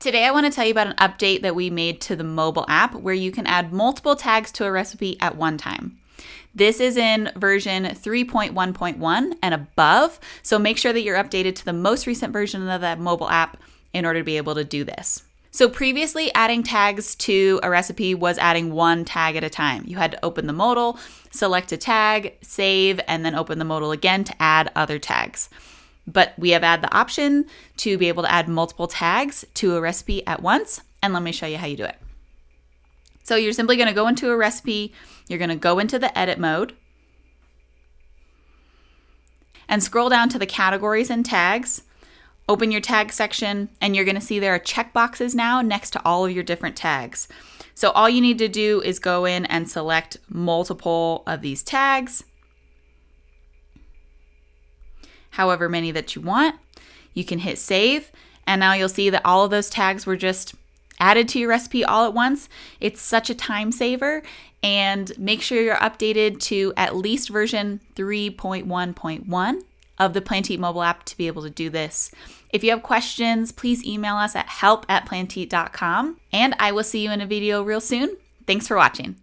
Today I want to tell you about an update that we made to the mobile app where you can add multiple tags to a recipe at one time. This is in version 3.1.1 and above, so make sure that you're updated to the most recent version of that mobile app in order to be able to do this. So previously, adding tags to a recipe was adding one tag at a time. You had to open the modal, select a tag, save, and then open the modal again to add other tags. But we have added the option to be able to add multiple tags to a recipe at once, and let me show you how you do it. So you're simply going to go into a recipe, you're going to go into the edit mode, and scroll down to the categories and tags, open your tag section, and you're going to see there are checkboxes now next to all of your different tags. So all you need to do is go in and select multiple of these tags, however many that you want. You can hit save, and now you'll see that all of those tags were just added to your recipe all at once. It's such a time saver, and make sure you're updated to at least version 3.1.1 of the Plantitt mobile app to be able to do this. If you have questions, please email us at help@plantitt.com, and I will see you in a video real soon. Thanks for watching.